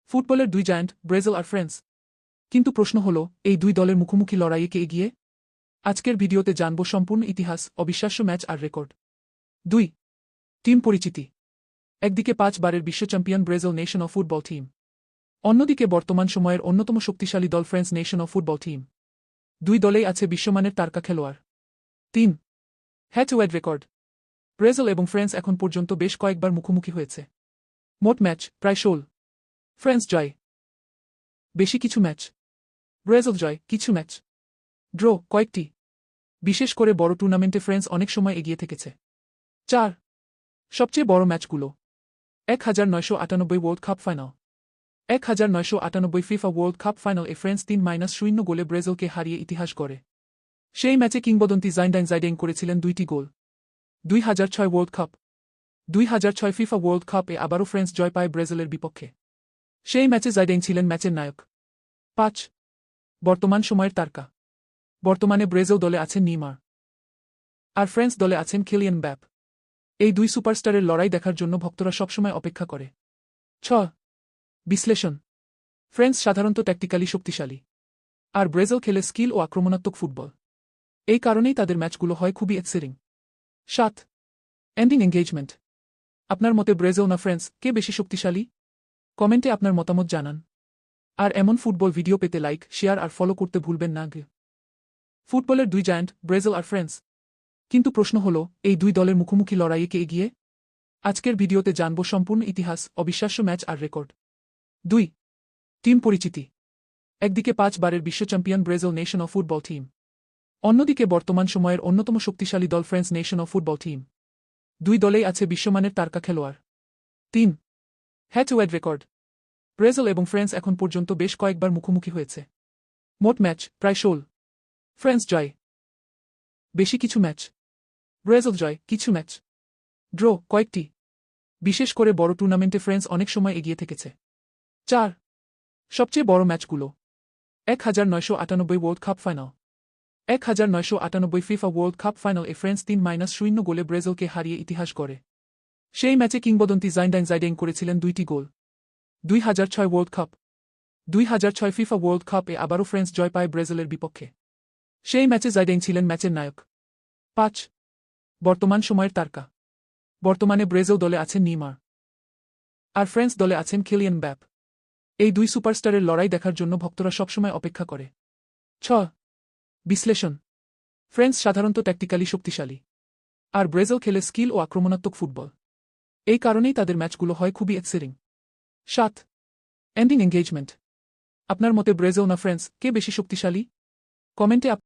ফুটবলের দুই giant Brazil আর France. কিন্তু প্রশ্ন হল, এই দুই দলের মুখোমুখি লড়াইয়ে কে এগিয়ে? আজকের ভিডিওতে জানব সম্পূর্ণ ইতিহাস, অবিশ্বাস্য ম্যাচ আর রেকর্ড। 2. টিম পরিচিতি। একদিকে 5 বারের বিশ্ব champion Brazil nation of football team, অন্যদিকে বর্তমান সময়ের অন্যতম শক্তিশালী দল France nation of football team. দুই দলেই আছে বিশ্বমানের তারকা খেলোয়াড়। 3. Head to head record. Brazil এবং ফ্রান্স এখন পর্যন্ত বেশ কয়েকবার মুখোমুখি হয়েছে। মোট ম্যাচ প্রায় 16। ফ্রান্স জয় বেশি কিছু ম্যাচ, ব্রাজিল জয় কিছু ম্যাচ, ড্র কয়েকটি। বিশেষ করে বড় টুর্নামেন্টে ফ্রান্স অনেক সময় এগিয়ে থেকেছে। 4. সবচেয়ে বড় ম্যাচগুলো। 1998 world cup final. 1998 FIFA world cup final এ ফ্রান্স 3-0 গোলে ব্রাজিলকে হারিয়ে ইতিহাস গড়ে। সেই ম্যাচে কিংবদন্তি জিনেদিন জিদান করেছিলেন 2টি goal. 2006 world cup. 2006 FIFA world cup এ আবারও ফ্রান্স জয় পায় ব্রাজিলের বিপক্ষে। সেই ম্যাচে জিদান ছিলেন ম্যাচের নায়ক। 5. বর্তমান সময়ের তারকা। বর্তমানে ব্রাজিল দলে আছেন নেইমার, আর ফ্রান্স দলে আছেন কিলিয়ান এমবাপ্পে। এই দুই সুপারস্টারের লড়াই দেখার জন্য ভক্তরা সবসময় অপেক্ষা করে। 6. বিশ্লেষণ। ফ্রান্স সাধারণত ট্যাকটিক্যালি শক্তিশালী, আর ব্রাজিল খেলে স্কিল ও আক্রমণাত্মক ফুটবল। এই কারণেই তাদের ম্যাচগুলো হয় খুবই এক্সাইটিং। 7. Ending engagement. আপনার মতে ব্রাজিল না ফ্রান্স কে বেশি শক্তিশালী? কমেন্টে আপনার মতামত জানান। আর এমন ফুটবল ভিডিও পেতে লাইক, শেয়ার আর ফলো করতে ভুলবেন না। ফুটবলের দুই জায়ান্ট ব্রাজিল আর ফ্রান্স। কিন্তু প্রশ্ন হল, এই দুই দলের মুখোমুখি লড়াইয়ে কে এগিয়ে? আজকের ভিডিওতে জানব সম্পূর্ণ ইতিহাস, অবিশ্বাস্য ম্যাচ আর রেকর্ড। 2. টিম পরিচিতি। একদিকে 5 বারের বিশ্ব champion Brazil nation of football team, অন্যদিকে বর্তমান সময়ের অন্যতম শক্তিশালী দল France nation of football team. দুই দলেই আছে বিশ্বমানের তারকা খেলোয়াড়। 3. Head to head record. Brazil এবং ফ্রান্স এখন পর্যন্ত বেশ কয়েকবার মুখোমুখি হয়েছে। মোট ম্যাচ প্রায় 16। ফ্রান্স জয় বেশি কিছু ম্যাচ, ব্রাজিল জয় কিছু ম্যাচ, ড্র কয়েকটি। বিশেষ করে বড় টুর্নামেন্টে ফ্রান্স অনেক সময় এগিয়ে থেকেছে। 4. সবচেয়ে বড় ম্যাচগুলো। 1998 world cup final. 1998 FIFA world cup final এ ফ্রান্স 3-0 গোলে ব্রাজিলকে হারিয়ে ইতিহাস গড়ে। সেই ম্যাচে কিংবদন্তি জিনেদিন জিদান করেছিলেন 2টি goal. 2006 world cup. 2006 FIFA world cup এ আবারও ফ্রান্স জয় পায় ব্রাজিলের বিপক্ষে। সেই ম্যাচে জিদান ছিলেন ম্যাচের নায়ক। 5. বর্তমান সময়ের তারকা। বর্তমানে ব্রাজিল দলে আছেন নেইমার, আর ফ্রান্স দলে আছেন কিলিয়ান এমবাপ্পে। এই দুই সুপারস্টারের লড়াই দেখার জন্য ভক্তরা সবসময় অপেক্ষা করে। 6. বিশ্লেষণ। ফ্রান্স সাধারণত ট্যাকটিক্যালি শক্তিশালী, আর ব্রাজিল খেলে স্কিল ও আক্রমণাত্মক ফুটবল। এই কারণেই তাদের ম্যাচগুলো হয় খুবই এক্সাইটিং। 7. Ending engagement. আপনার মতে ব্রাজিল না ফ্রান্স কে বেশি শক্তিশালী? কমেন্টে